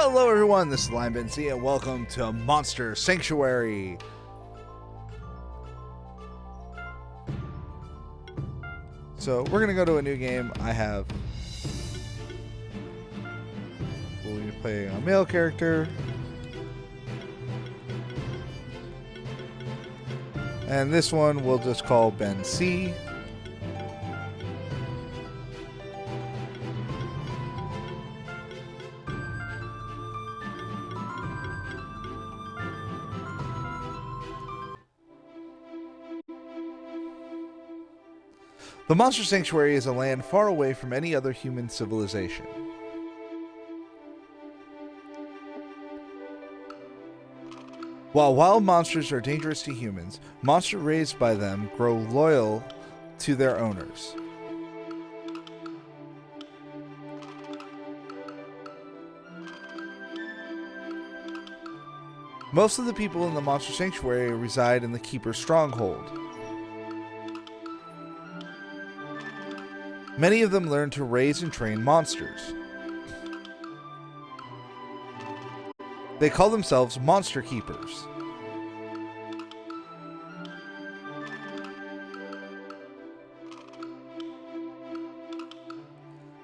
Hello everyone, this is Lion Ben C, and welcome to Monster Sanctuary. So we're gonna go to a new game. We'll be playing a male character. And this one we'll just call Ben C. The Monster Sanctuary is a land far away from any other human civilization. While wild monsters are dangerous to humans, monsters raised by them grow loyal to their owners. Most of the people in the Monster Sanctuary reside in the Keeper's Stronghold. Many of them learn to raise and train monsters. They call themselves Monster Keepers.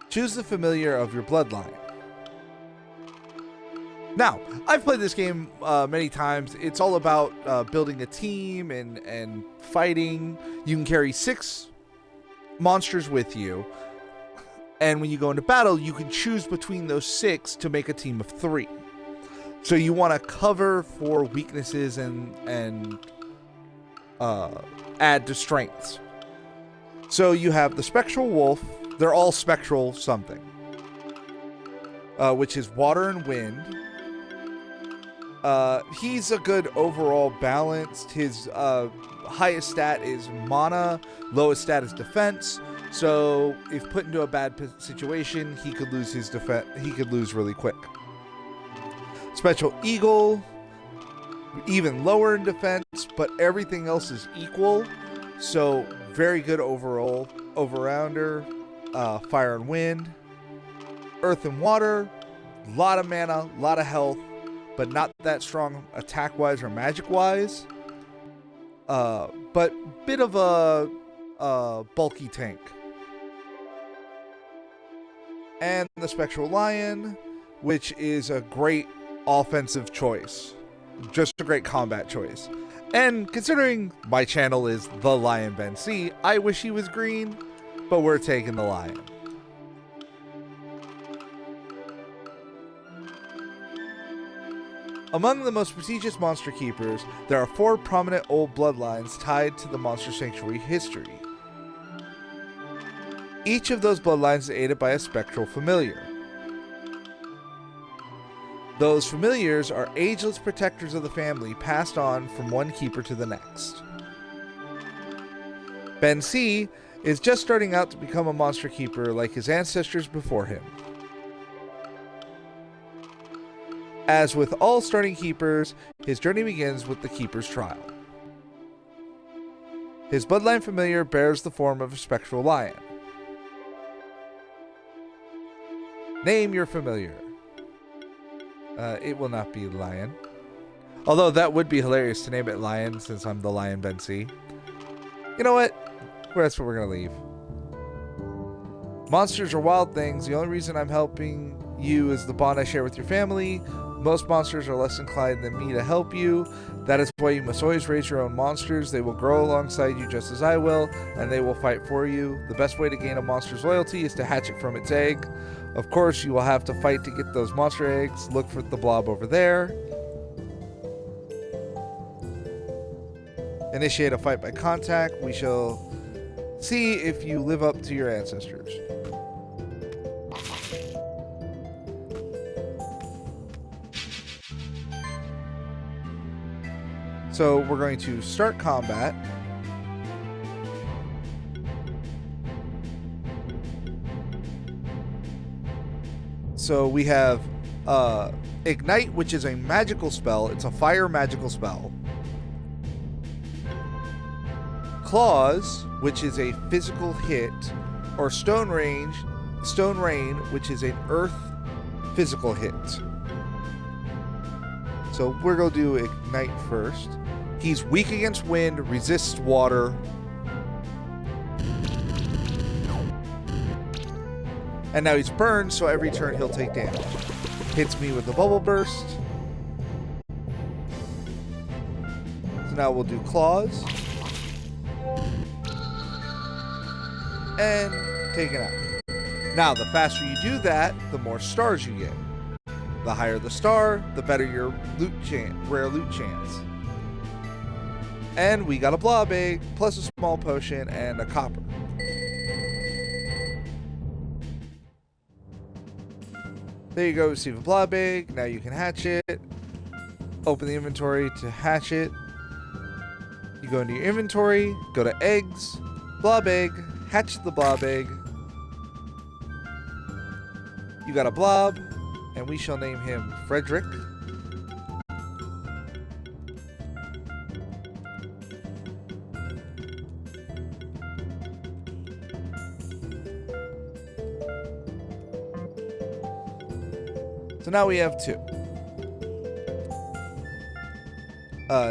Choose the familiar of your bloodline. Now, I've played this game many times. It's all about building a team and fighting. You can carry 6 monsters with you, and when you go into battle you can choose between those 6 to make a team of 3. So you want to cover for weaknesses and add to strengths. So you have the Spectral Wolf. They're all spectral something, which is water and wind. He's a good overall balanced. His highest stat is mana, lowest stat is defense. So if put into a bad situation, he could lose his defense. He could lose really quick. Spectral Eagle, even lower in defense, but everything else is equal. So very good overall over-rounder. Fire and wind, earth and water, a lot of mana, a lot of health, but not that strong attack-wise or magic-wise. But bit of a bulky tank. And the Spectral Lion, which is a great offensive choice. Just a great combat choice. And considering my channel is The Lion Ben C, I wish he was green, but we're taking the lion. Among the most prestigious monster keepers, there are 4 prominent old bloodlines tied to the Monster Sanctuary history. Each of those bloodlines is aided by a spectral familiar. Those familiars are ageless protectors of the family, passed on from one keeper to the next. Ben C is just starting out to become a monster keeper like his ancestors before him. As with all starting keepers, his journey begins with the keeper's trial. His bloodline familiar bears the form of a spectral lion. Name your familiar. It will not be lion. Although that would be hilarious to name it lion, since I'm the Lion Ben C. You know what? That's what we're gonna leave. Monsters are wild things. The only reason I'm helping you is the bond I share with your family. Most monsters are less inclined than me to help you. That is why you must always raise your own monsters. They will grow alongside you just as I will, and they will fight for you. The best way to gain a monster's loyalty is to hatch it from its egg. Of course, you will have to fight to get those monster eggs. Look for the blob over there. Initiate a fight by contact. We shall see if you live up to your ancestors. So we're going to start combat. So we have Ignite, which is a magical spell. It's a fire magical spell. Claws, which is a physical hit, or Stone Rain, which is an earth physical hit. So we're going to do Ignite first. He's weak against wind, resists water. And now he's burned, so every turn he'll take damage. Hits me with the Bubble Burst. So now we'll do Claws. And take it out. Now, the faster you do that, the more stars you get. The higher the star, the better your rare loot chance. And we got a Blob Egg, plus a small potion, and a copper. There you go, receive a Blob Egg. Now you can hatch it. Open the inventory to hatch it. You go into your inventory, go to Eggs, Blob Egg, hatch the Blob Egg. You got a blob, and we shall name him Frederick. So now we have two.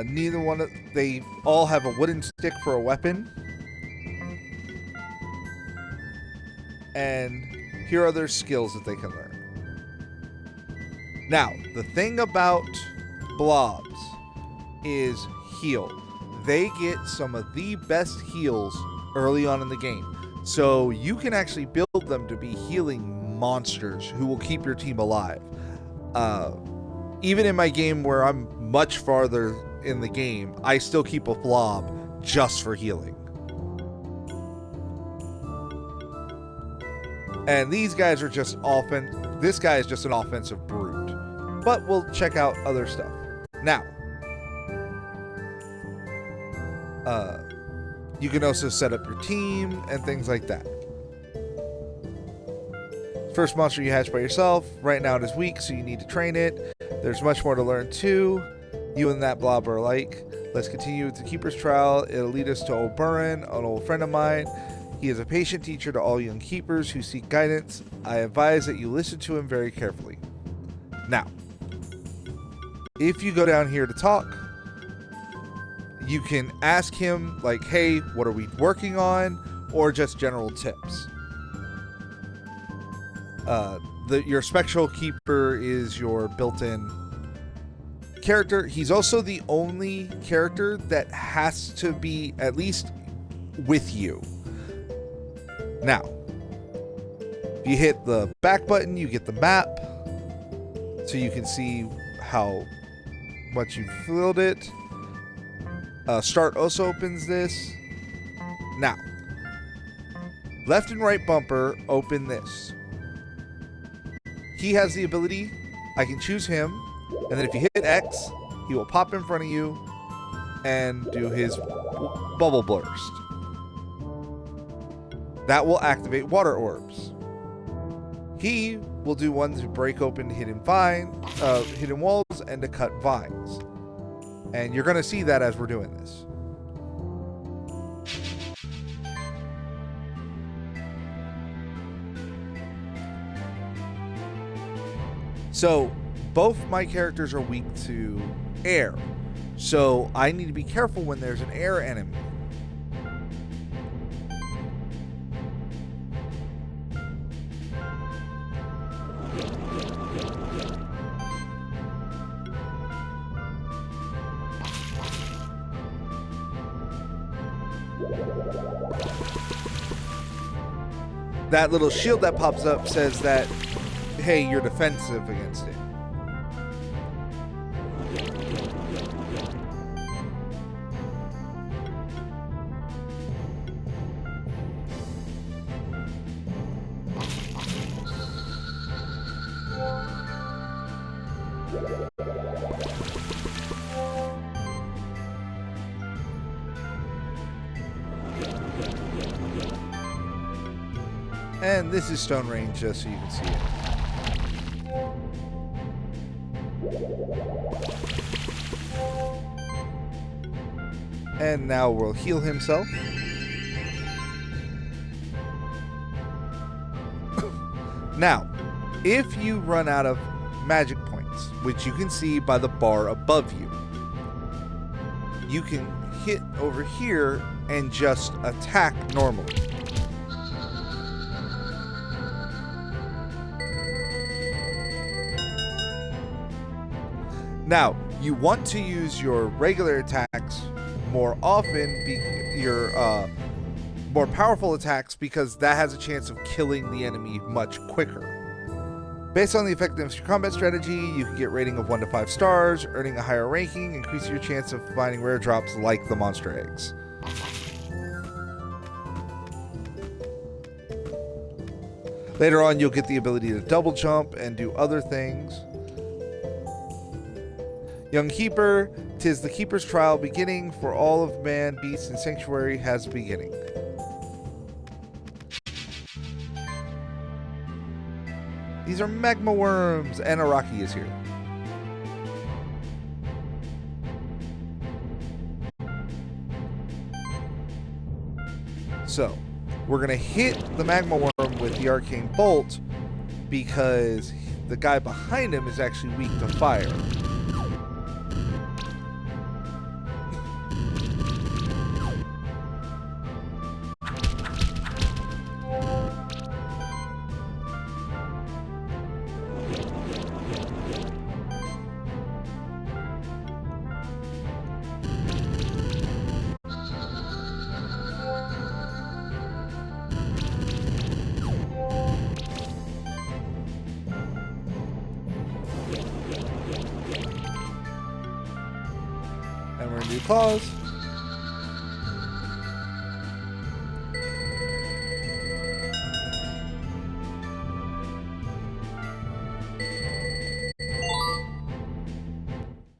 Neither one of they all have a wooden stick for a weapon. And here are their skills that they can learn. Now, the thing about blobs is heal. They get some of the best heals early on in the game. So you can actually build them to be healing monsters who will keep your team alive. Even in my game where I'm much farther in the game, I still keep a blob just for healing. And these guys are just this guy is just an offensive brute. But we'll check out other stuff. Now, you can also set up your team and things like that. First monster you hatch by yourself. Right now it is weak, so you need to train it. There's much more to learn too. You and that blob are alike. Let's continue with the Keeper's Trial. It'll lead us to Old Burren, an old friend of mine. He is a patient teacher to all young keepers who seek guidance. I advise that you listen to him very carefully. Now, if you go down here to talk, you can ask him, like, hey, what are we working on? Or just general tips. Your Spectral Keeper is your built-in character. He's also the only character that has to be at least with you. Now, if you hit the back button, you get the map, so you can see how much you've filled it. Start also opens this. Now, left and right bumper open this. He has the ability, I can choose him, and then if you hit X, he will pop in front of you and do his bubble burst. That will activate water orbs. He will do one to break open hidden walls and to cut vines. And you're going to see that as we're doing this. So, both my characters are weak to air. So, I need to be careful when there's an air enemy. That little shield that pops up says that, hey, you're defensive against it. And this is Stone Range, just so you can see it. And now we'll heal himself. Now, if you run out of magic points, balance, which you can see by the bar above you. You can hit over here and just attack normally. Now, you want to use your regular attacks more often, your more powerful attacks, because that has a chance of killing the enemy much quicker. Based on the effectiveness of your combat strategy, you can get rating of 1 to 5 stars, earning a higher ranking, increasing your chance of finding rare drops like the monster eggs. Later on, you'll get the ability to double jump and do other things. Young Keeper, 'tis the Keeper's trial beginning, for all of man, beast, and sanctuary has a beginning. These are magma worms, and Araki is here. So, we're gonna hit the magma worm with the arcane bolt because the guy behind him is actually weak to fire. And we're gonna do claws.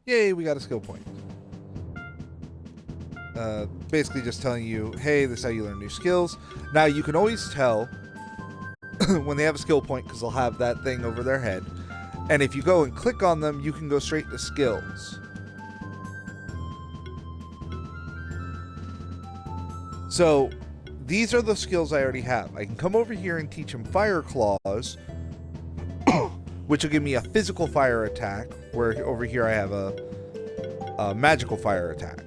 Yay, we got a skill point. Basically just telling you, hey, this is how you learn new skills. Now you can always tell when they have a skill point because they'll have that thing over their head. And if you go and click on them, you can go straight to skills. So these are the skills I already have. I can come over here and teach him Fire Claws, which will give me a physical fire attack, where over here I have a magical fire attack.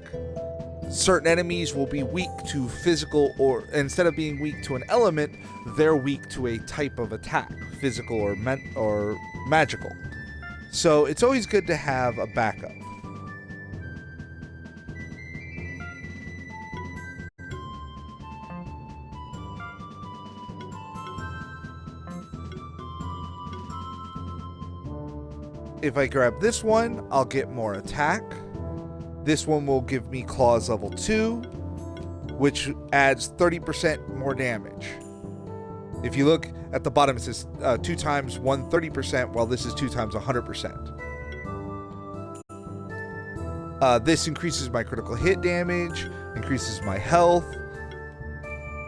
Certain enemies will be weak to physical, or instead of being weak to an element, they're weak to a type of attack, physical or magical. So it's always good to have a backup. If I grab this one, I'll get more attack. This one will give me Claws level 2, which adds 30% more damage. If you look at the bottom, it says 2 times 130%, while this is 2 times 100%. This increases my critical hit damage, increases my health,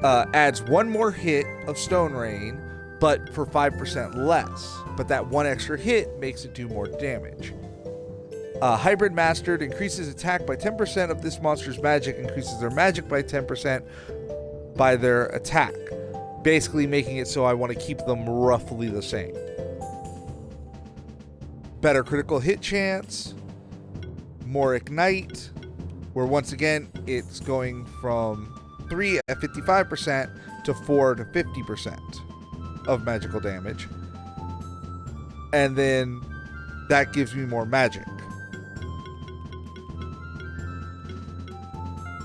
adds 1 more hit of Stone Rain, but for 5% less. But that 1 extra hit makes it do more damage. Hybrid Mastered increases attack by 10% of this monster's magic, increases their magic by 10% by their attack. Basically making it so I want to keep them roughly the same. Better critical hit chance, more Ignite, where once again it's going from 3 at 55% to 4 to 50% of magical damage. And then that gives me more magic.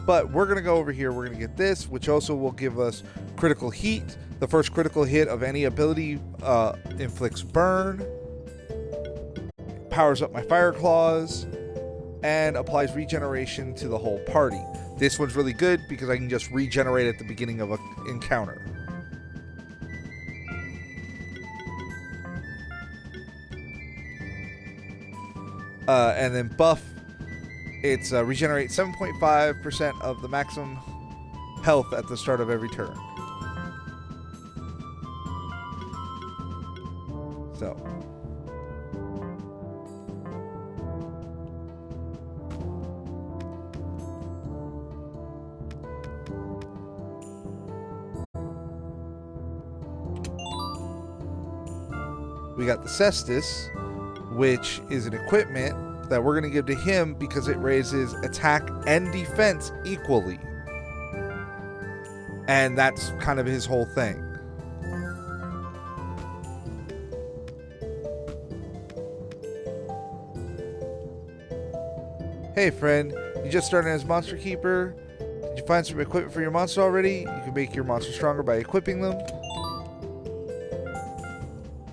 But we're going to go over here, we're going to get this, which also will give us critical heat. The first critical hit of any ability inflicts burn, powers up my Fire Claws, and applies regeneration to the whole party. This one's really good because I can just regenerate at the beginning of an encounter. And then buff, it's regenerate 7.5% of the maximum health at the start of every turn. So. We got the Cestus, which is an equipment that we're going to give to him because it raises attack and defense equally. And that's kind of his whole thing. Hey friend, you just started as Monster Keeper. Did you find some equipment for your monster already? You can make your monster stronger by equipping them.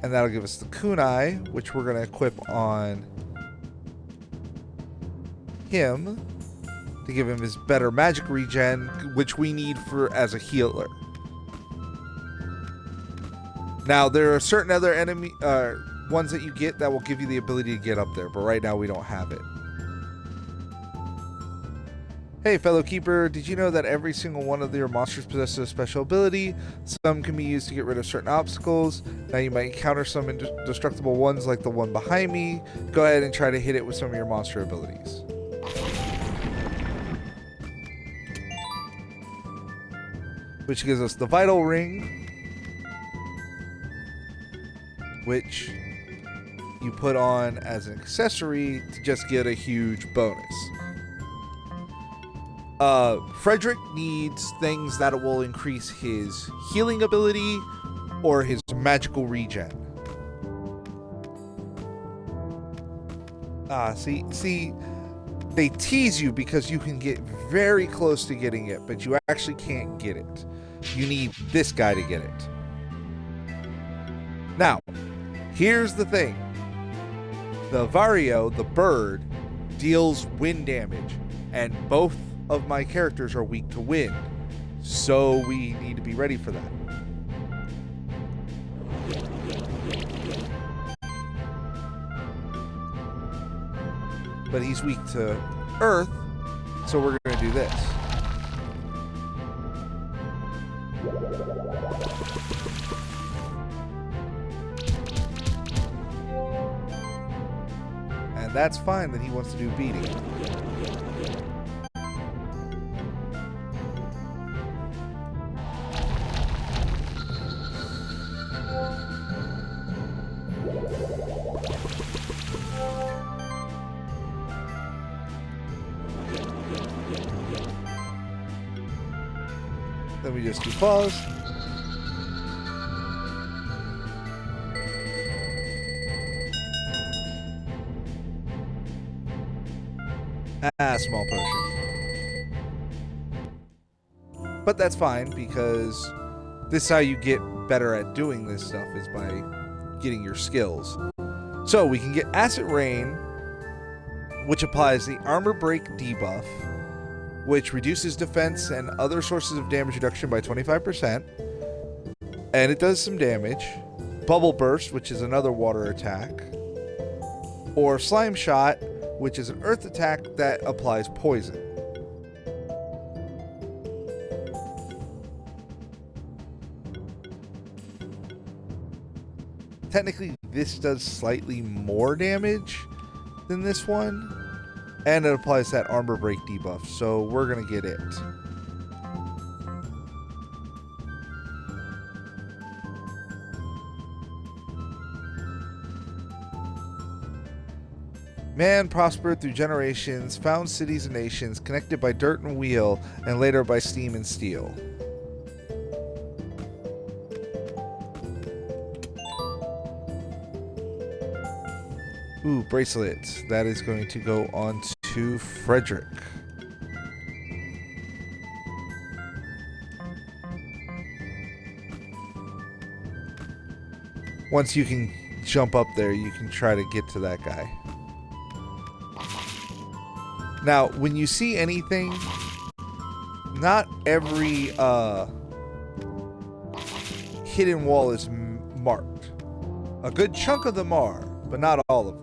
And that'll give us the kunai, which we're going to equip on him to give him his better magic regen, which we need for as a healer. Now, there are certain other enemy ones that you get that will give you the ability to get up there, but right now we don't have it. Hey, fellow keeper, did you know that every single one of your monsters possesses a special ability? Some can be used to get rid of certain obstacles. Now you might encounter some indestructible ones like the one behind me. Go ahead and try to hit it with some of your monster abilities. Which gives us the Vital Ring, which you put on as an accessory to just get a huge bonus. Frederick needs things that will increase his healing ability or his magical regen. See, they tease you because you can get very close to getting it, but you actually can't get it. You need this guy to get it. Now, here's the thing. The Vario, the bird, deals wind damage, and both of my characters are weak to wind, so we need to be ready for that. But he's weak to earth, so we're going to do this. And that's fine that he wants to do beating. Then we just do pause. Small potion. But that's fine because this is how you get better at doing this stuff, is by getting your skills. So we can get Acid Rain, which applies the Armor Break debuff, which reduces defense and other sources of damage reduction by 25%. And it does some damage. Bubble Burst, which is another water attack. Or Slime Shot, which is an earth attack that applies poison. Technically, this does slightly more damage than this one. And it applies that Armor Break debuff, so we're going to get it. Man prospered through generations, found cities and nations, connected by dirt and wheel, and later by steam and steel. Ooh, bracelets. That is going to go on to Frederick. Once you can jump up there, you can try to get to that guy. Now, when you see anything, not every hidden wall is marked. A good chunk of them are, but not all of them.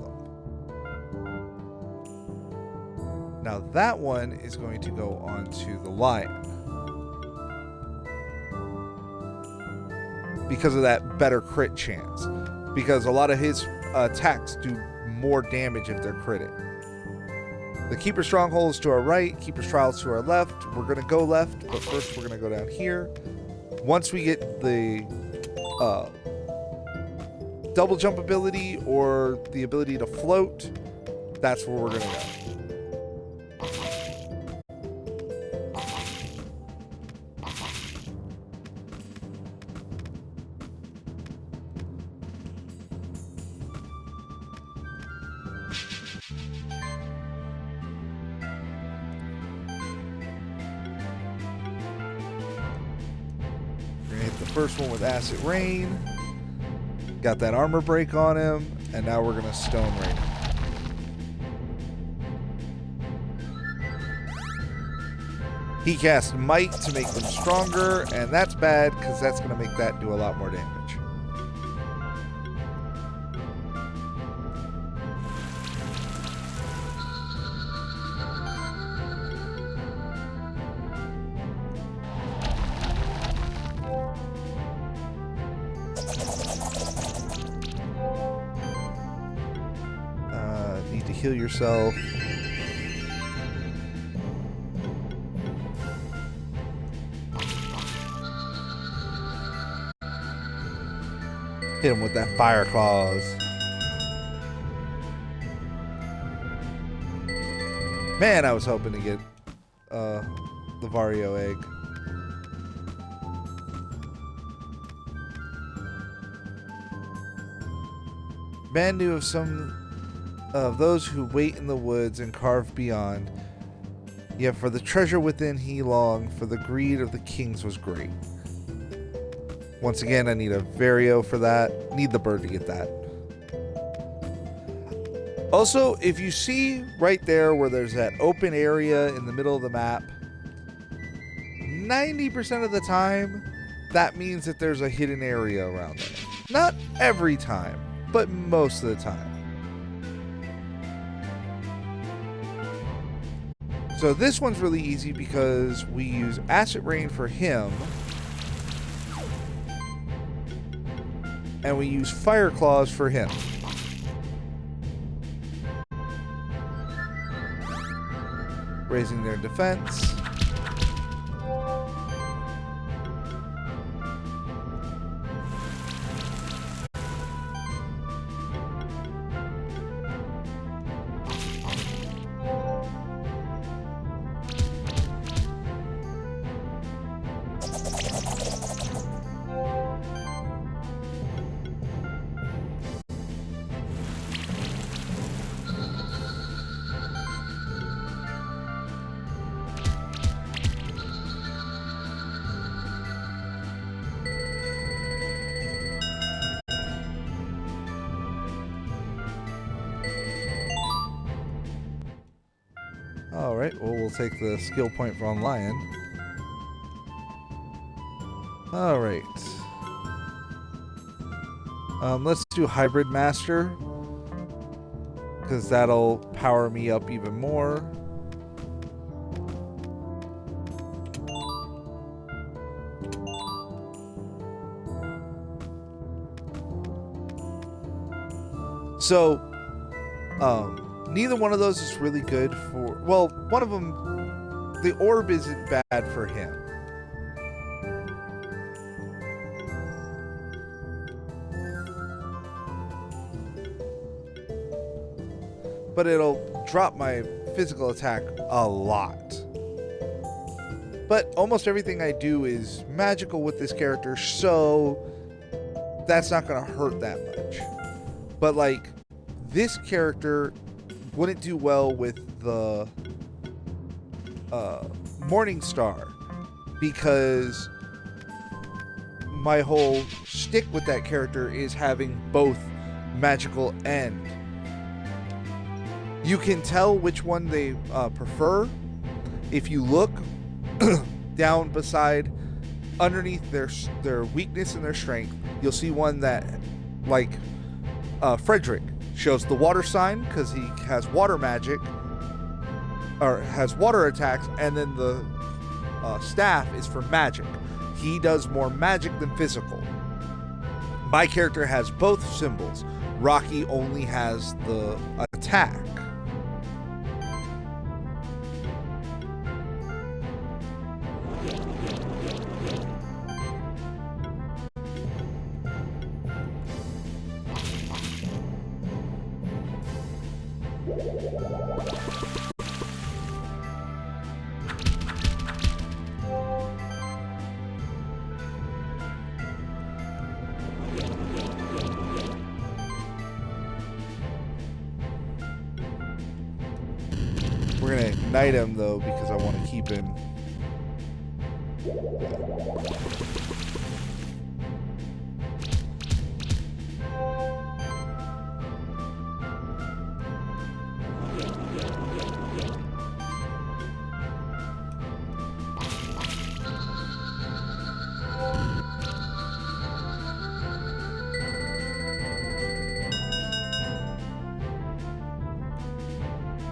Now that one is going to go on to the lion. Because of that better crit chance. Because a lot of his attacks do more damage if they're critted. The Keeper Stronghold is to our right, Keeper's Trial is to our left. We're going to go left, but first we're going to go down here. Once we get the double jump ability or the ability to float, that's where we're going to go. First one with Acid Rain. Got that armor break on him, and now we're gonna Stone Rain him. He cast Might to make them stronger, and that's bad because that's gonna make that do a lot more damage. Heal yourself. Hit him with that Fire Claws. Man, I was hoping to get the Vario egg. Man knew of some of those who wait in the woods and carve beyond. Yet for the treasure within he longed, for the greed of the kings was great. Once again, I need a Vario for that. Need the bird to get that. Also, if you see right there where there's that open area in the middle of the map, 90% of the time, that means that there's a hidden area around there. Not every time, but most of the time. So this one's really easy because we use Acid Rain for him. And we use Fire Claws for him. Raising their defense. Alright, well, we'll take the skill point from Lion. Alright. Let's do Hybrid Master, because that'll power me up even more. So, neither one of those is really good for... Well, one of them, the orb isn't bad for him. But it'll drop my physical attack a lot. But almost everything I do is magical with this character, so that's not going to hurt that much. But, like, this character wouldn't do well with the Morning Star, because my whole shtick with that character is having both magical and. You can tell which one they prefer if you look down beside, underneath their weakness and their strength. You'll see one that, like Frederick, shows the water sign because he has water magic, or has water attacks, and then the staff is for magic. He does more magic than physical. My character has both symbols. Rocky only has the attack. We're gonna ignite him though because I want to keep him.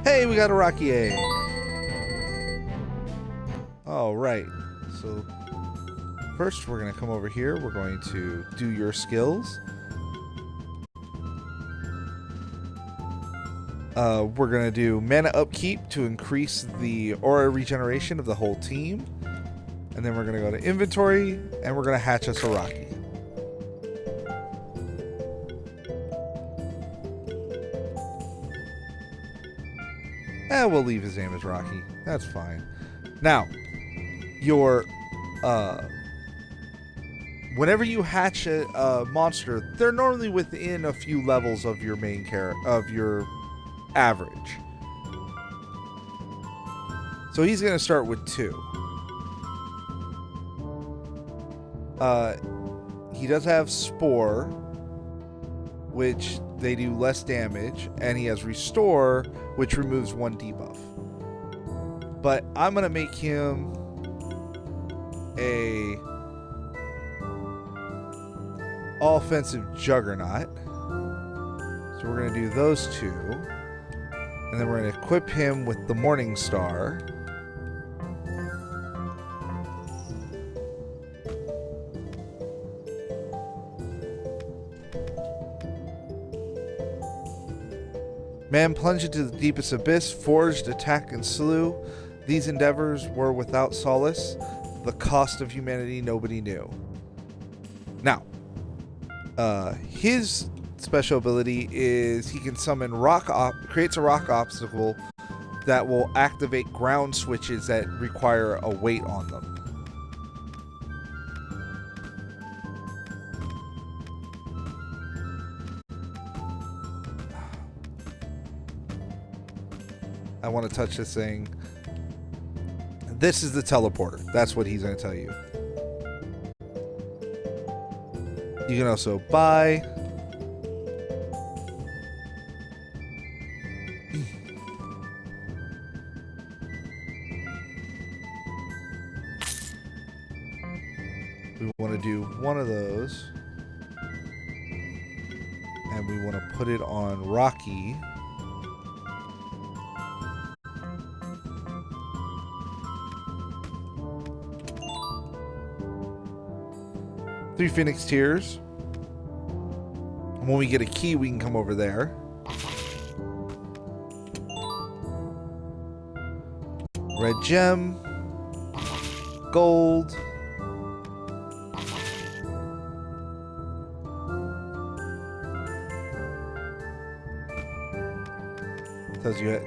Hey, we got a Rocky egg. All right. So first we're going to come over here. We're going to do your skills. We're going to do mana upkeep to increase the aura regeneration of the whole team. And then we're going to go to inventory and we're going to hatch us a Rocky. We'll leave his name as Rocky. That's fine. Now, your whenever you hatch a monster, they're normally within a few levels of your main character, of your average. So he's going to start with 2. He does have Spore, which they do less damage, and he has Restore, which removes 1 debuff. But I'm going to make him a all-offensive Juggernaut. So we're going to do those 2. And then we're going to equip him with the Morning Star. Man plunged into the deepest abyss, forged, attacked, and slew. These endeavors were without solace. The cost of humanity nobody knew. Now, his special ability is he can summon creates a rock obstacle that will activate ground switches that require a weight on them. I want to touch this thing. This is the teleporter. That's what he's going to tell you. You can also buy. We want to do one of those. And we want to put it on Rocky. Three Phoenix Tears. And when we get a key, we can come over there. Red gem. Gold.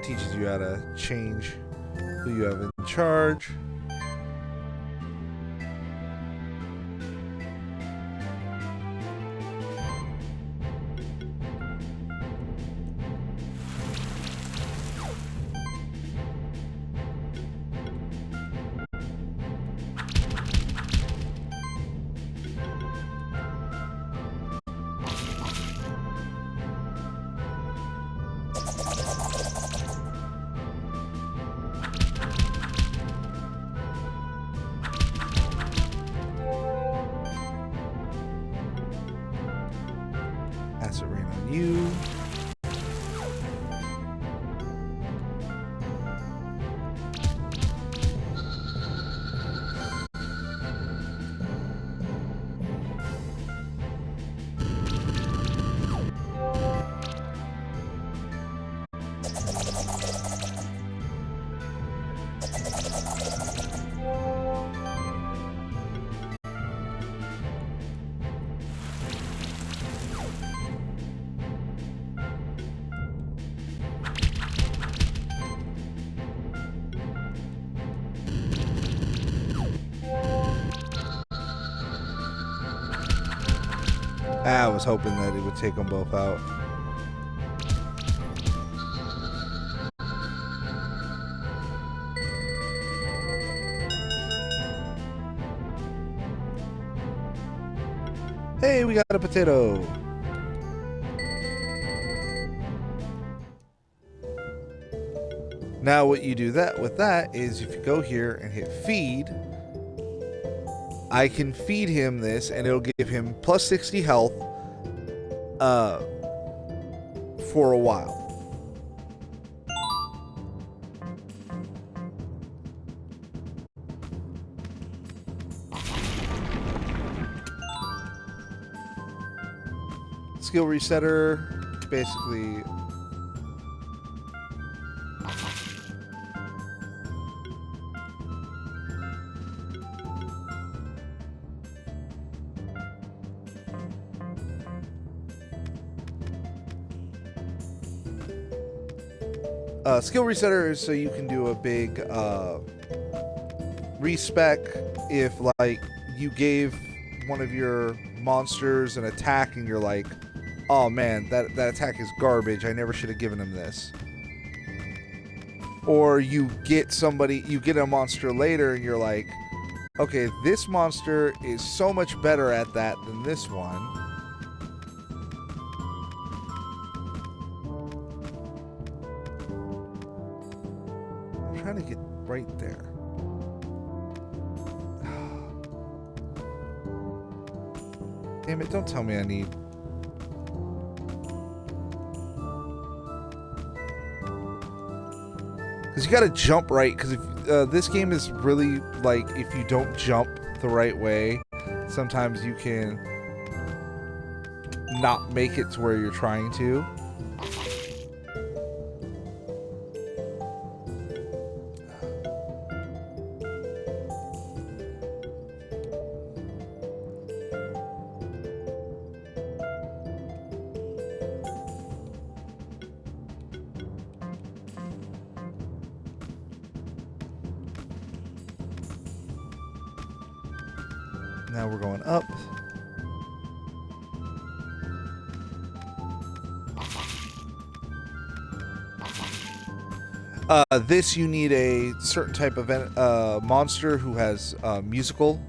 Teaches you how to change who you have in charge. Acid Rain on you. I was hoping that it would take them both out. Hey, we got a potato. Now what you do with that is if you go here and hit feed, I can feed him this and it'll give him plus 60 health for a while. Skill resetter, basically. Skill resetter is so you can do a big respec if, like, you gave one of your monsters an attack and you're like, oh man, that attack is garbage, I never should have given him this. Or you get a monster later and you're like, okay, this monster is so much better at that than this one. I'm trying to get right there. Damn it, don't tell me I need... Because you gotta jump right, because if this game is really, like, if you don't jump the right way, sometimes you can not make it to where you're trying to. Now we're going up. This you need a certain type of monster who has musical.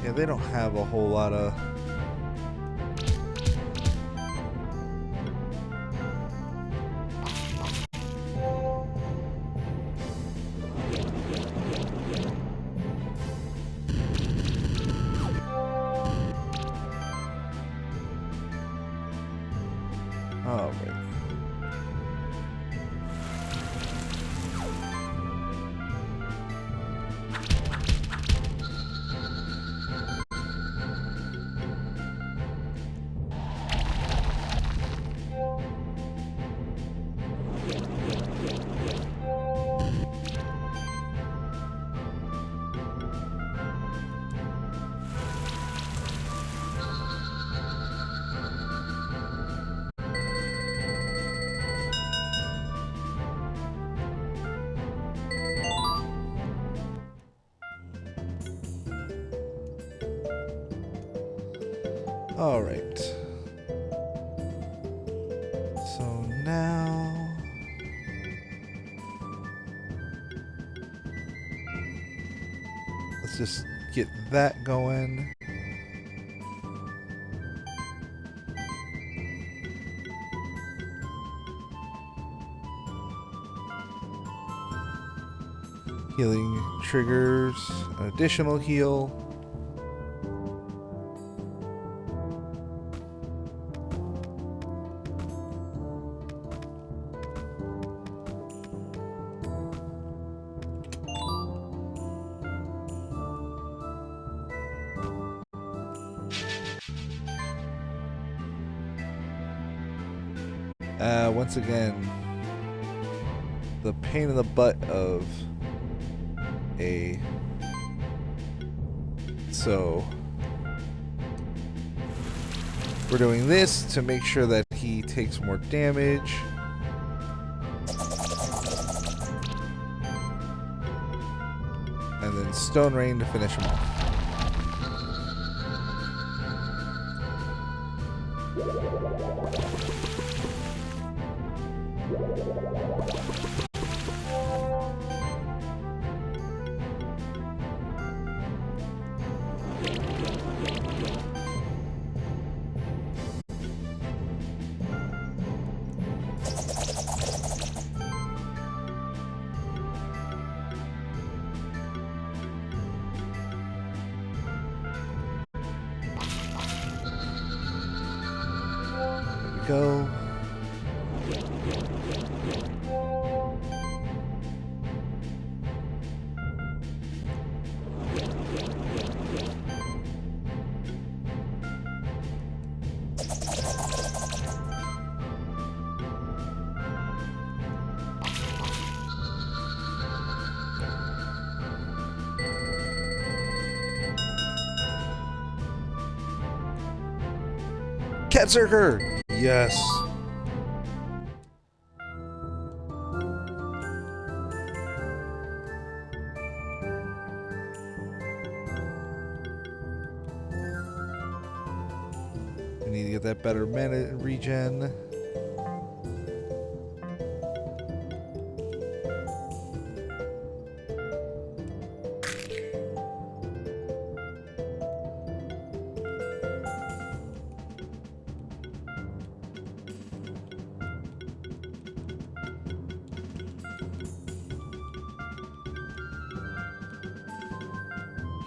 Yeah, they don't have a whole lot of... All right. All right. So now... let's just get that going. Healing triggers an additional heal. Once again, the pain in the butt of a... So... We're doing this to make sure that he takes more damage. And then Stone Rain to finish him off. Go. Catzerker! Yes. We need to get that better mana regen.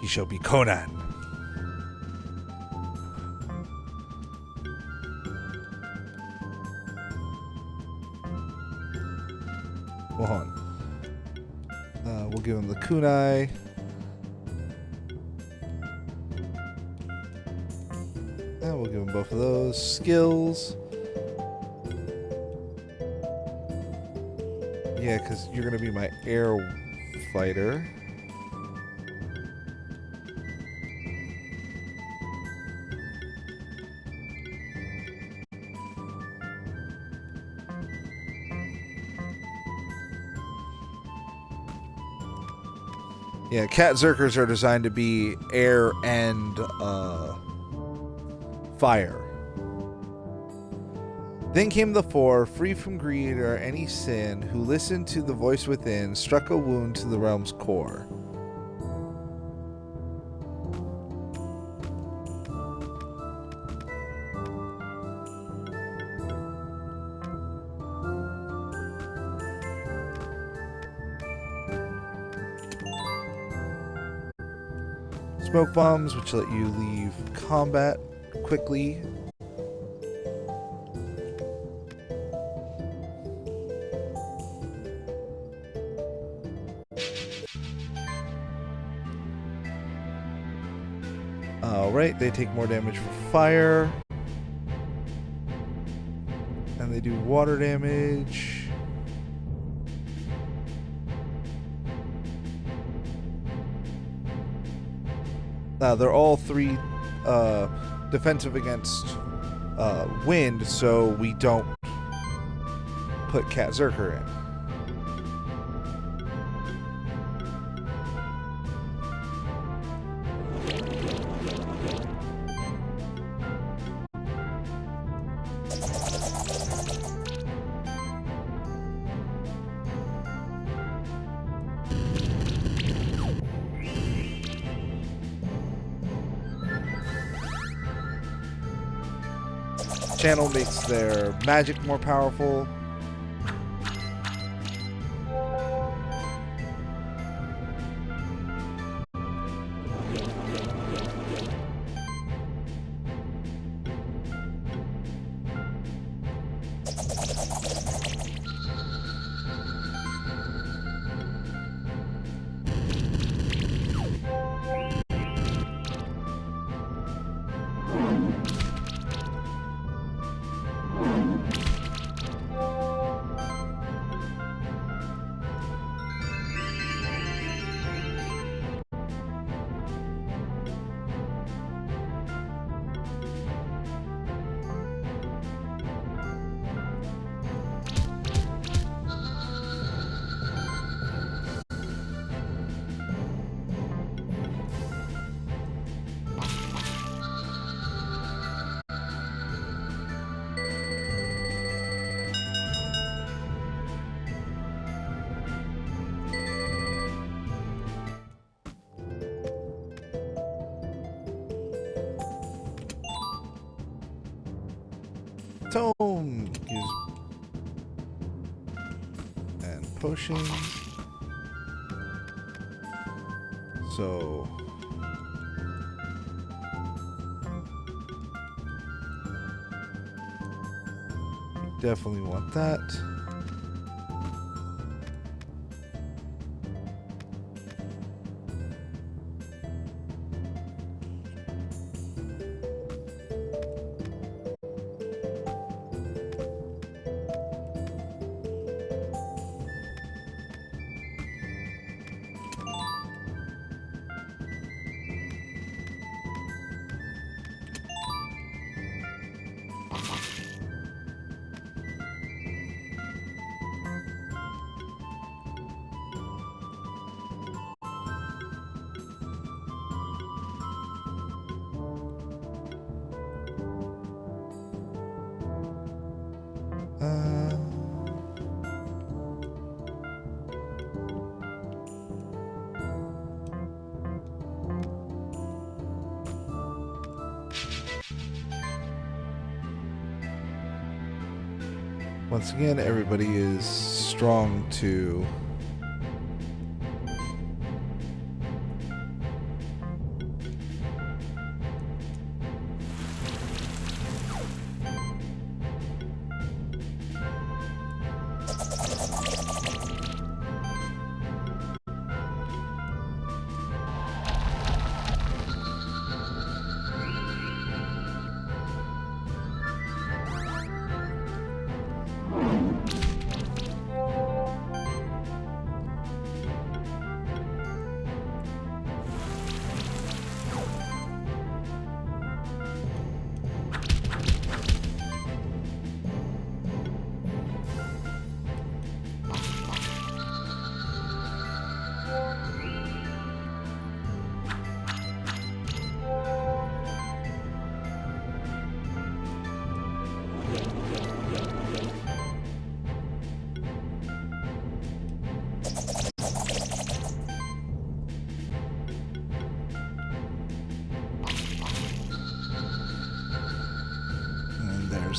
He shall be Conan. Well, hold on. We'll give him the kunai. And we'll give him both of those skills. Yeah, because you're going to be my air fighter. Yeah, Catzerkers are designed to be air and fire. Then came the four, free from greed or any sin, who listened to the voice within, struck a wound to the realm's core. Smoke bombs, which let you leave combat quickly. Alright, they take more damage from fire. And they do water damage. They're all three defensive against wind, so we don't put Catzerker in. Channel makes their magic more powerful. tome. Use and potions. So definitely want that. Once again, everybody is strong to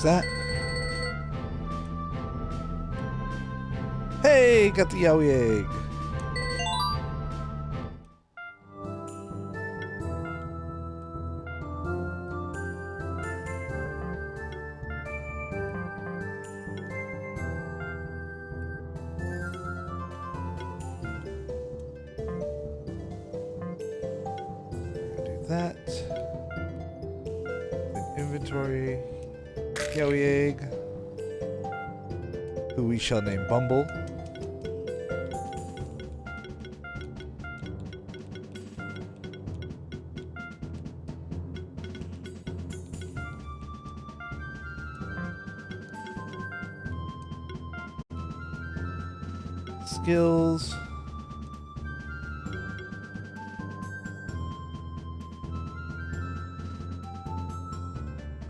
that. Hey, got the Yowie egg. Do that. Inventory. Yowie egg, who we shall name Bumble. Skills.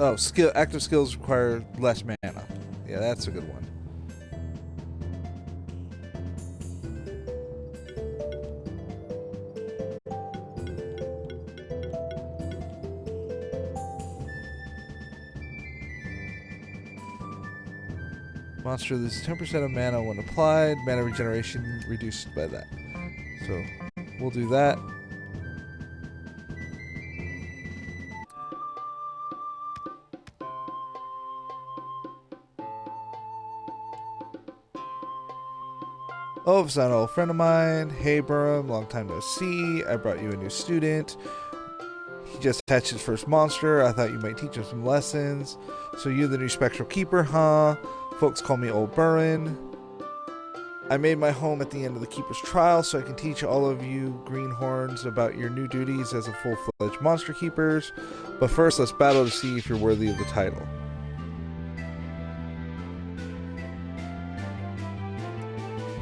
Oh, active skills require less mana. Yeah, that's a good one. Monster loses 10% of mana when applied. Mana regeneration reduced by that. So, we'll do that. Oh, it's an old friend of mine. Hey, Burham, long time no see. I brought you a new student. He just hatched his first monster. I thought you might teach him some lessons. So you're the new Spectral Keeper, huh? Folks call me Old Burren. I made my home at the end of the Keeper's trial so I can teach all of you greenhorns about your new duties as a full-fledged monster keepers. But first, let's battle to see if you're worthy of the title.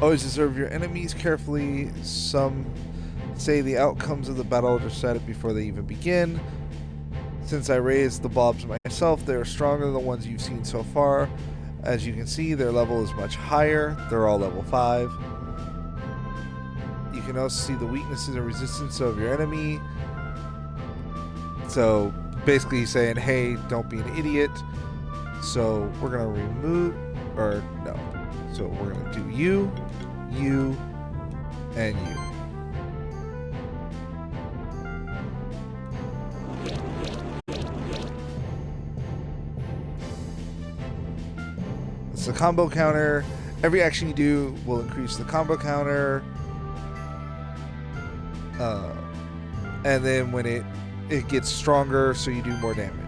Always observe your enemies carefully. Some say the outcomes of the battle are decided before they even begin. Since I raised the blobs myself, they are stronger than the ones you've seen so far. As you can see, their level is much higher. They're all level 5. You can also see the weaknesses and resistance of your enemy. So basically he's saying, hey, don't be an idiot. So we're gonna remove, or no. So we're gonna do you, and you. It's the combo counter. Every action you do will increase the combo counter. And then when it gets stronger, so you do more damage.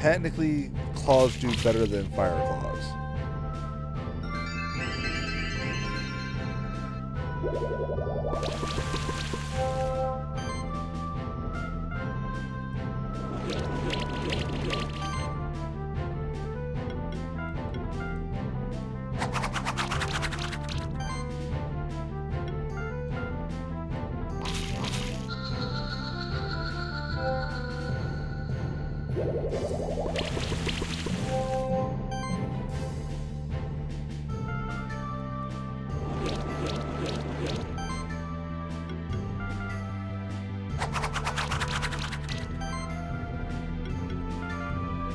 Technically, claws do better than fire claws.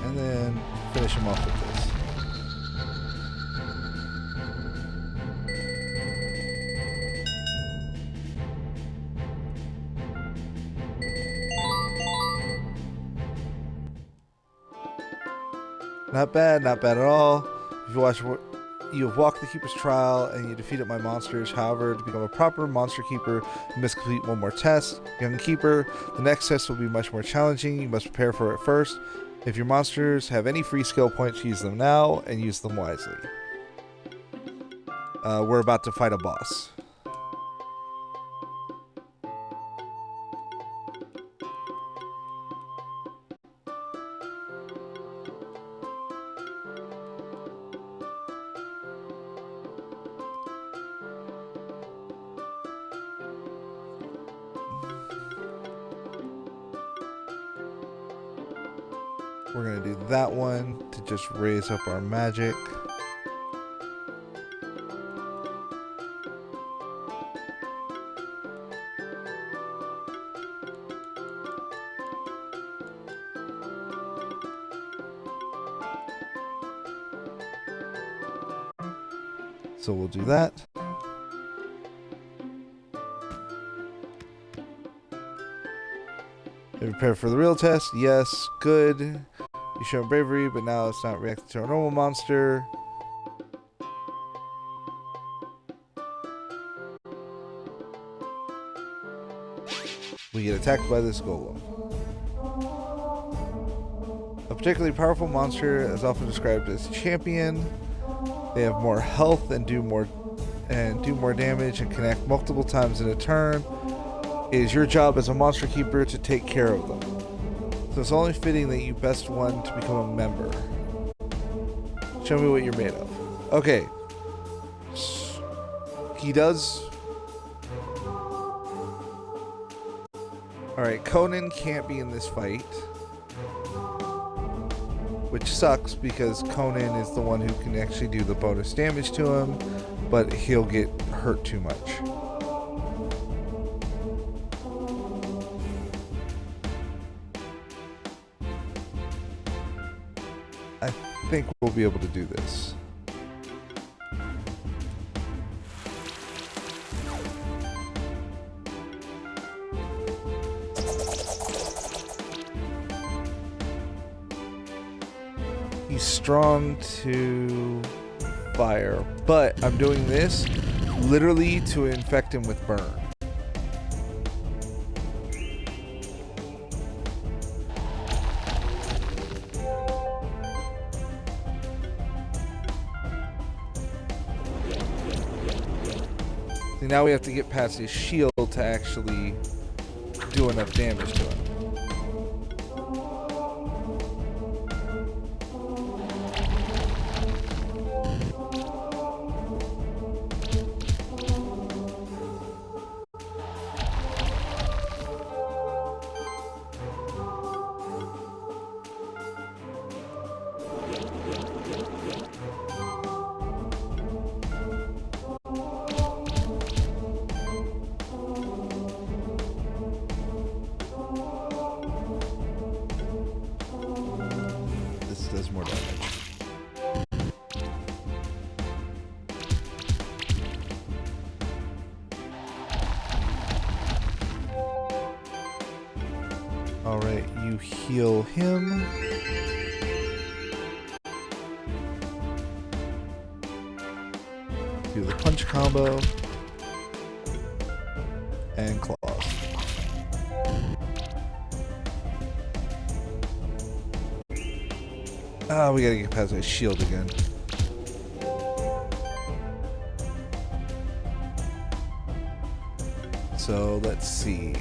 And then finish him off with this. Not bad at all. If you watch, you have walked the Keeper's Trial and you defeated my monsters. However, to become a proper monster keeper, you must complete one more test. Young Keeper, the next test will be much more challenging. You must prepare for it first. If your monsters have any free skill points, use them now and use them wisely. We're about to fight a boss. We're going to do that one to just raise up our magic. So we'll do that. Prepare for the real test. Yes, good. You show bravery, but now it's not reacting to a normal monster. We get attacked by this golem. A particularly powerful monster is often described as champion. They have more health and do more damage and can act multiple times in a turn. It is your job as a monster keeper to take care of them. So it's only fitting that you best one to become a member. Show me what you're made of. Okay. He does. Alright, Conan can't be in this fight. Which sucks because Conan is the one who can actually do the bonus damage to him, but he'll get hurt too much. I think we'll be able to do this. He's strong to fire, but I'm doing this literally to infect him with burn. See, now we have to get past his shield to actually do enough damage to him. Does more damage. Alright, you heal him. Do the punch combo. And claws. Ah, we gotta get past his shield again. So let's see.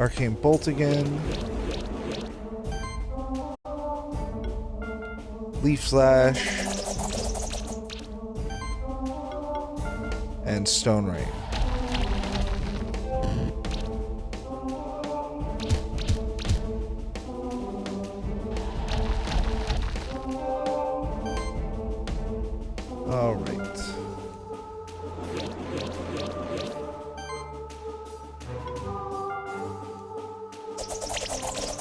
Arcane Bolt again. Leaf Slash. And Stone Rain. All right.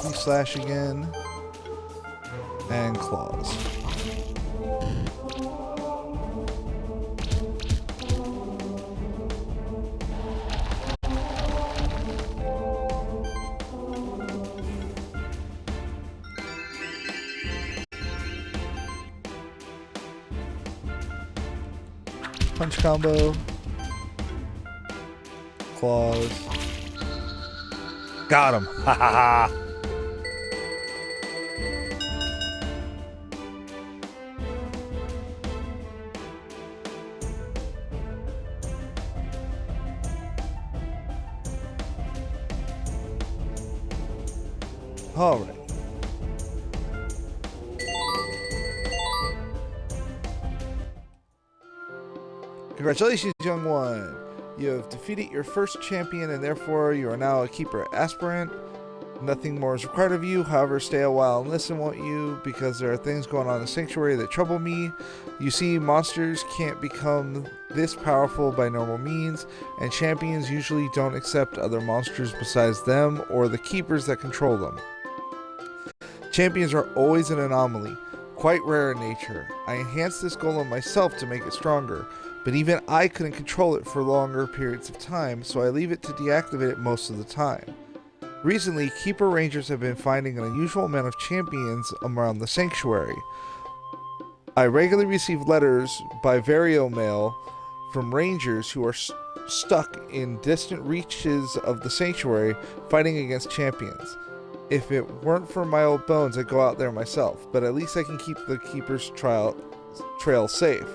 Leaf Slash again. And Claws. Punch combo. Claws. Got him. Ha ha ha. All right. Congratulations, young one. You have defeated your first champion and therefore you are now a keeper aspirant. Nothing more is required of you. However, stay a while and listen, won't you? Because there are things going on in the sanctuary that trouble me. You see, monsters can't become this powerful by normal means, and champions usually don't accept other monsters besides them or the keepers that control them. Champions are always an anomaly, quite rare in nature. I enhanced this golem myself to make it stronger, but even I couldn't control it for longer periods of time, so I leave it to deactivate it most of the time. Recently, Keeper Rangers have been finding an unusual amount of champions around the sanctuary. I regularly receive letters by Vario Mail from Rangers who are stuck in distant reaches of the sanctuary fighting against champions. If it weren't for my old bones, I'd go out there myself, but at least I can keep the Keeper's trail safe.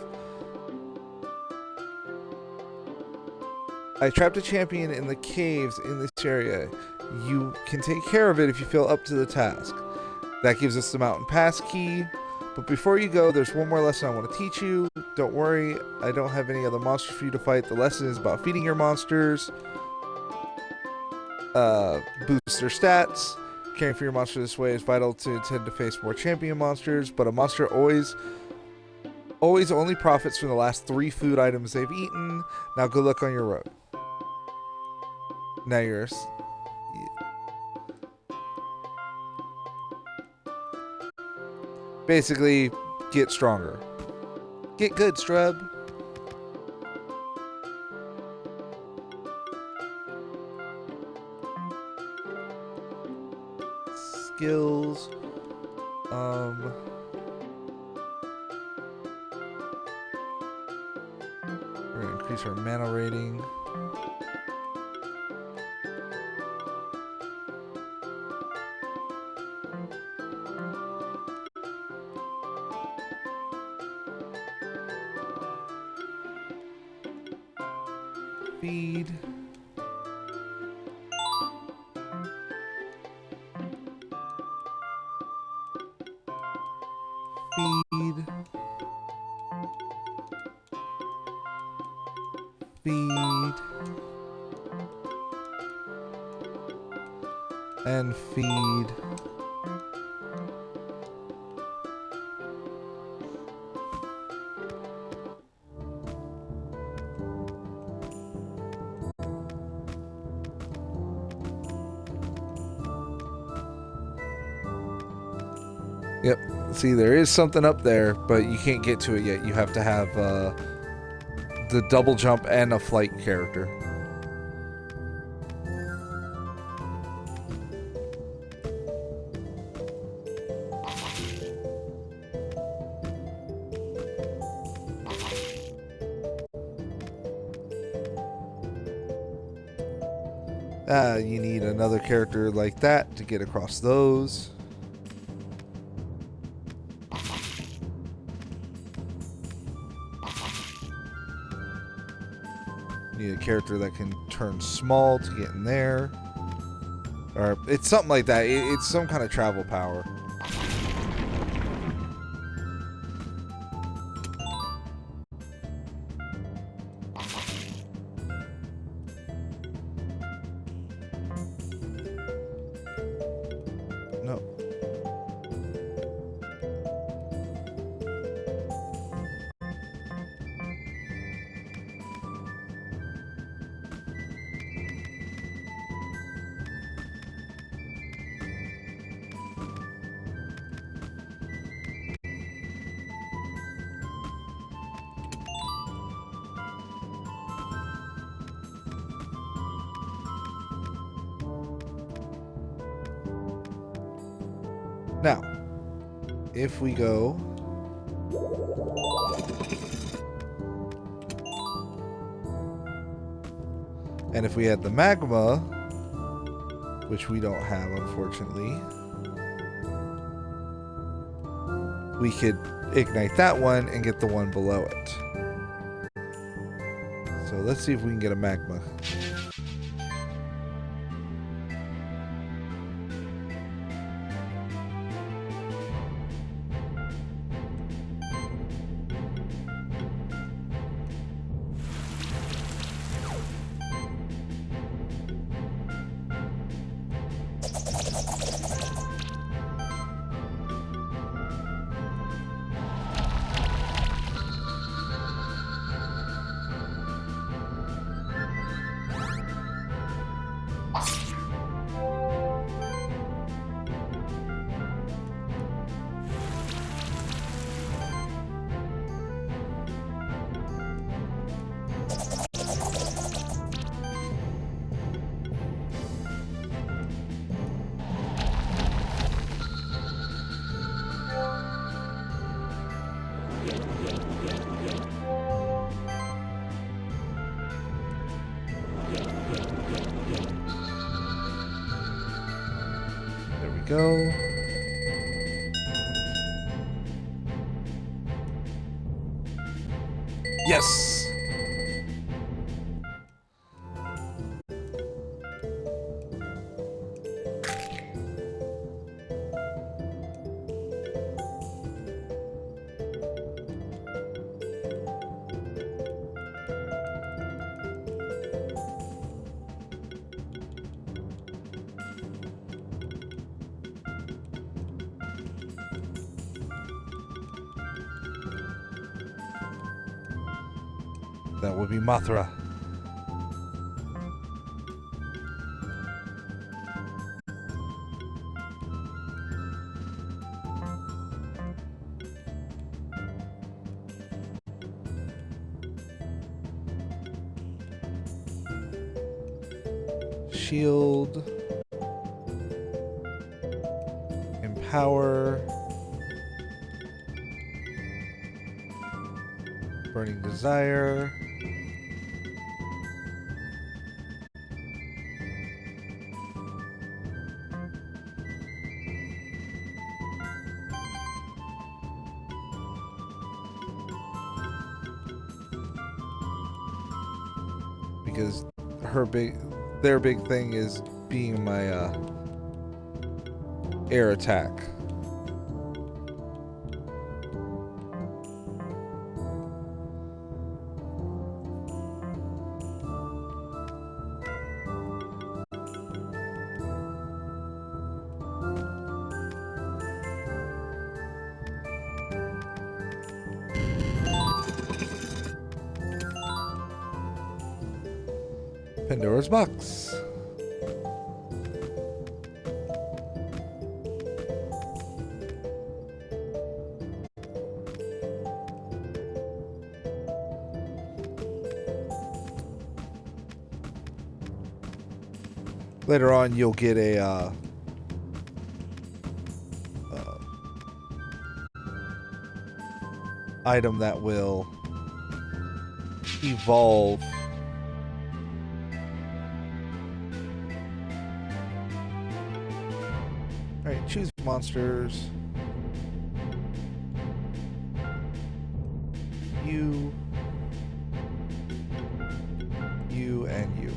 I trapped a champion in the caves in this area. You can take care of it if you feel up to the task. That gives us the Mountain Pass key. But before you go, there's one more lesson I want to teach you. Don't worry, I don't have any other monsters for you to fight. The lesson is about feeding your monsters. Boost their stats. Caring for your monster this way is vital to intend to face more champion monsters, but a monster always only profits from the last 3 food items they've eaten. Now good luck on your road. Now you're... Basically, get stronger. Get good, Strub. skills. We're gonna increase our mana rating. Feed. Feed. Feed. And feed. Yep. See, there is something up there, but you can't get to it yet. You have to have the double jump and a flight character. You need another character like that to get across those. Need a character that can turn small to get in there. Or it's something like that. It's some kind of travel power. No. Now, if we go and if we had the magma, which we don't have, unfortunately, we could ignite that one and get the one below it. So let's see if we can get a magma. Go. Yes. That would be Mothra. Shield. power. Burning desire. Because their big thing is being my air attack. Pandora's box. Later on, you'll get a item that will evolve. Alright, choose monsters. You, and you.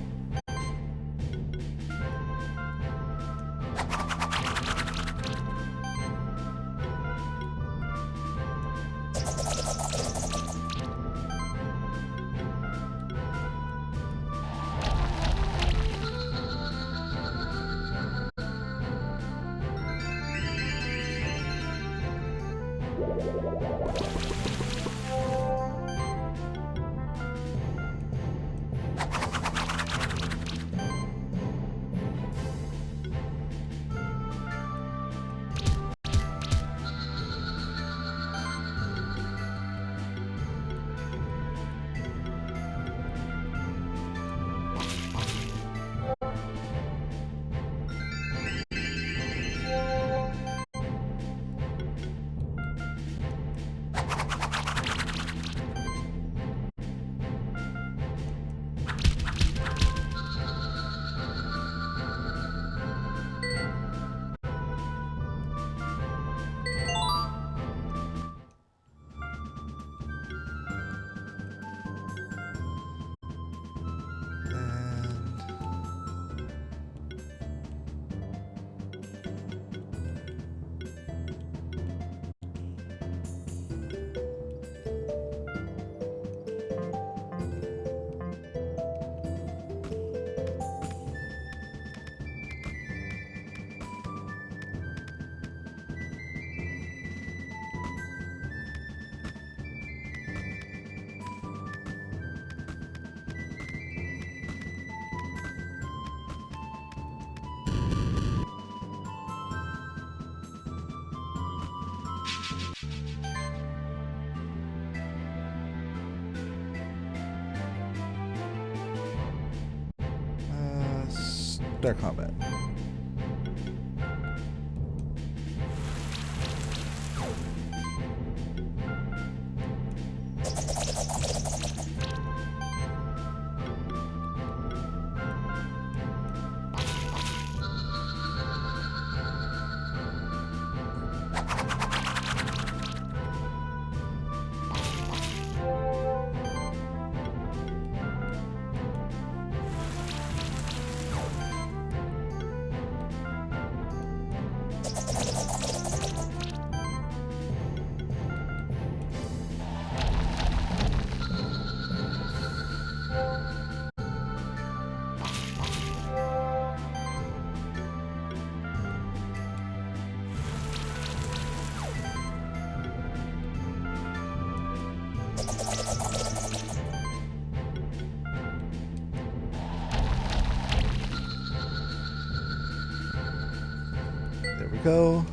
Start combat. There we go.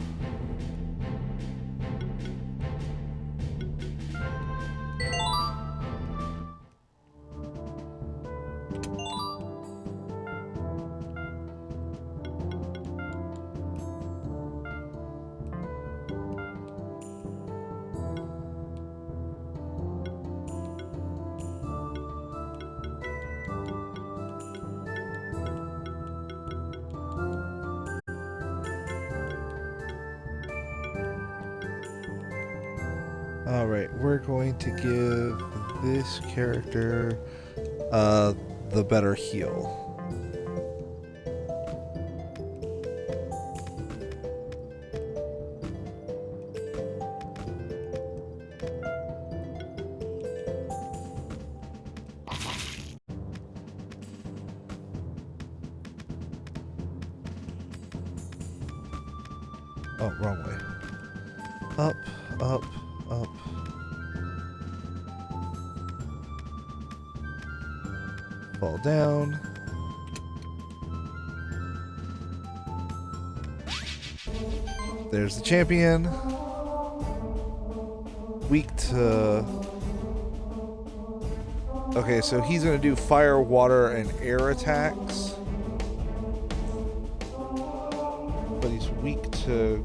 All right, we're going to give this character the better heal. Oh, wrong way. Up, up, up. Fall down. There's the champion. Weak to... Okay, so he's going to do fire, water, and air attacks. But he's weak to...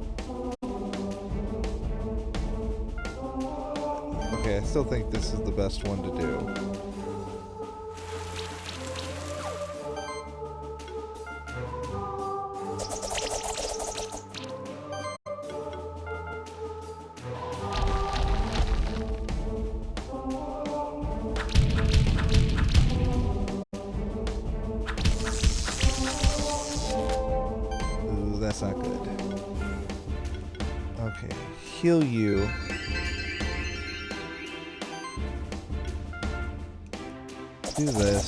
Okay, I still think this is the best one to do. Ooh, that's not good. Okay, heal you. Do this,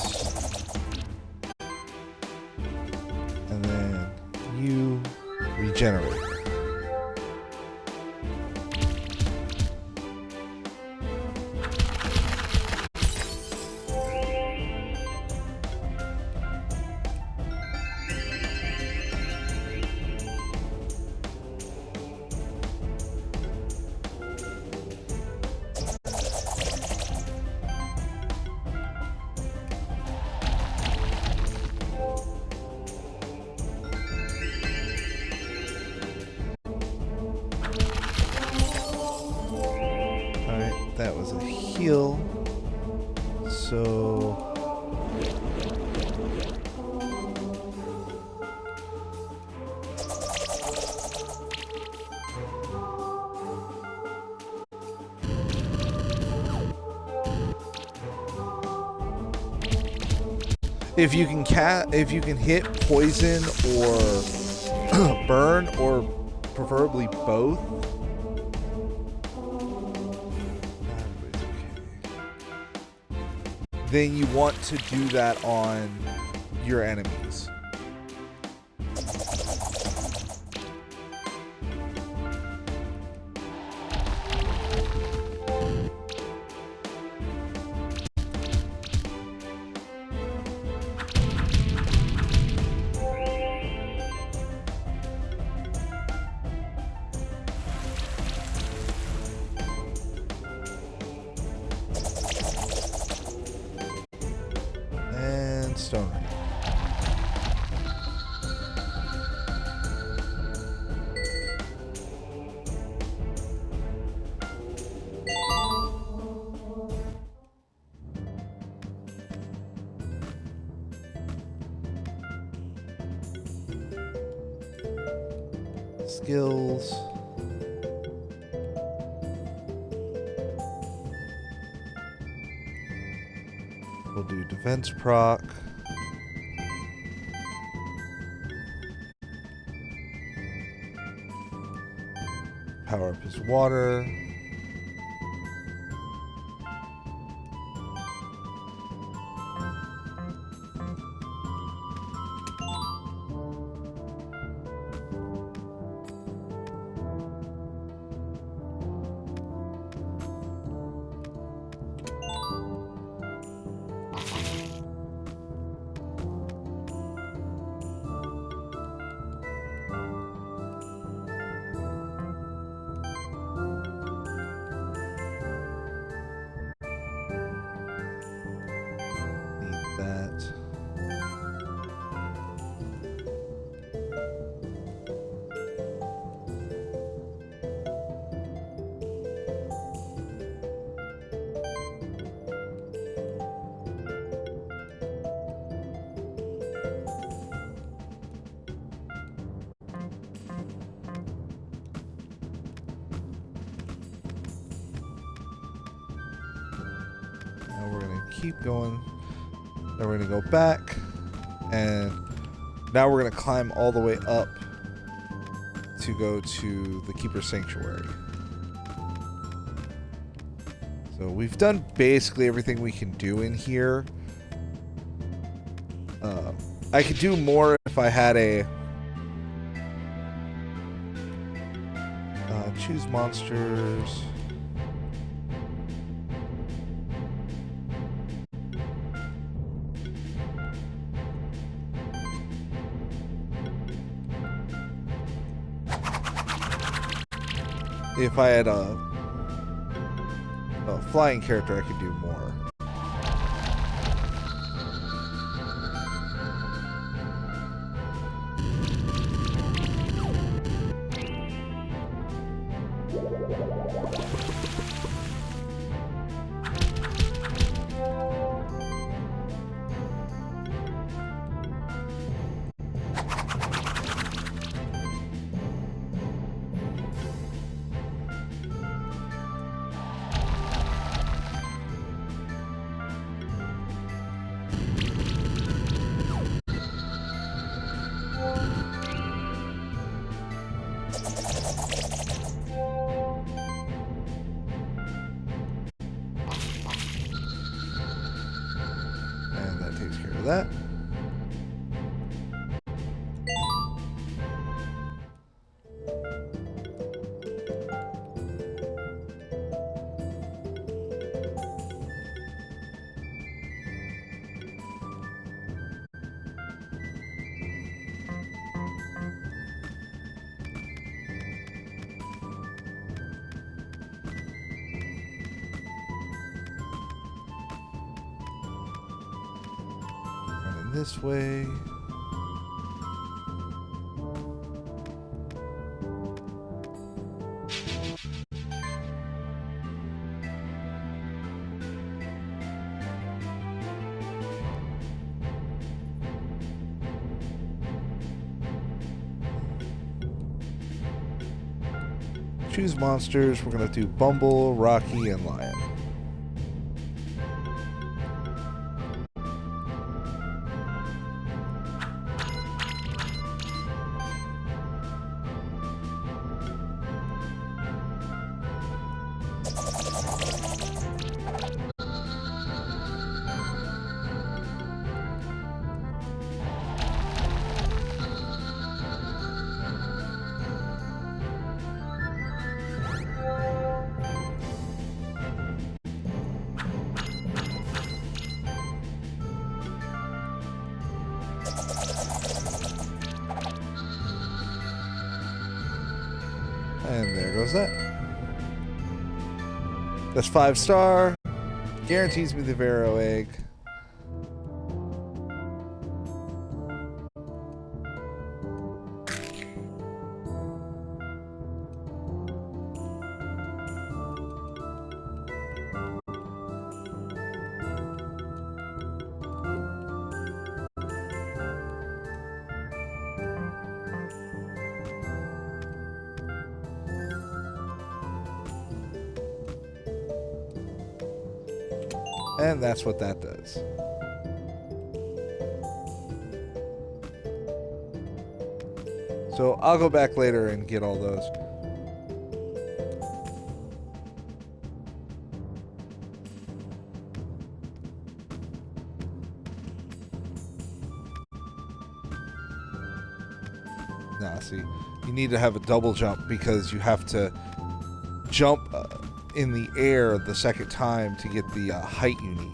and then you regenerate. That was a heal. So... If you can hit poison or burn, or preferably both, then you want to do that on your enemies. Stone Ring. Skills. We'll do defense proc. Power up his water. keep going. Then we're going to go back. And now we're going to climb all the way up to go to the Keeper Sanctuary. So we've done basically everything we can do in here. I could do more if I had a... choose monsters. If I had a flying character, I could do more. That. This way. Choose monsters. We're going to do Bumble, Rocky, and Lion. And there goes that. That's 5-star. Guarantees me the Vero egg. And that's what that does. So I'll go back later and get all those. Nah, see, you need to have a double jump because you have to jump in the air the second time to get the height you need.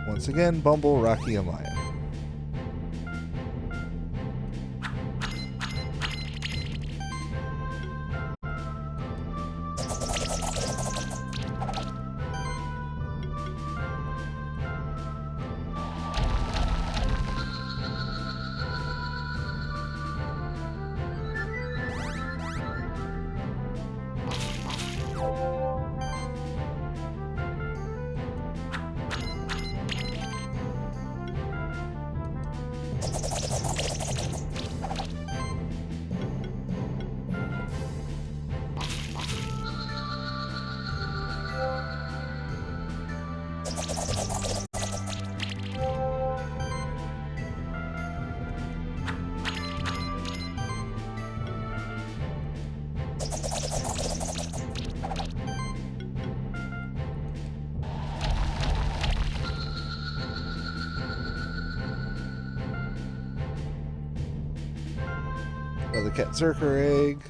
Once again, Bumble, Rocky, and Lion. another Ketzerker egg.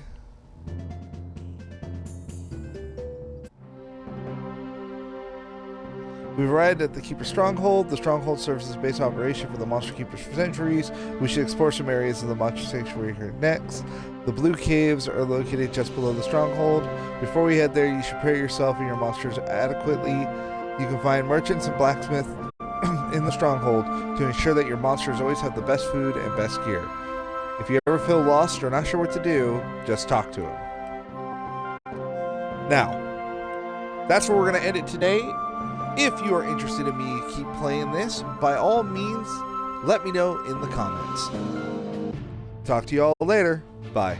We've arrived at the Keeper Stronghold. The Stronghold serves as base operation for the Monster Keepers for centuries. We should explore some areas of the Monster Sanctuary here next. The Blue Caves are located just below the Stronghold. Before we head there, you should prepare yourself and your monsters adequately. You can find merchants and blacksmiths in the Stronghold to ensure that your monsters always have the best food and best gear. If you ever feel lost or not sure what to do, just talk to him. Now, that's where we're going to end it today. If you are interested in me keep playing this, by all means, let me know in the comments. Talk to you all later. Bye.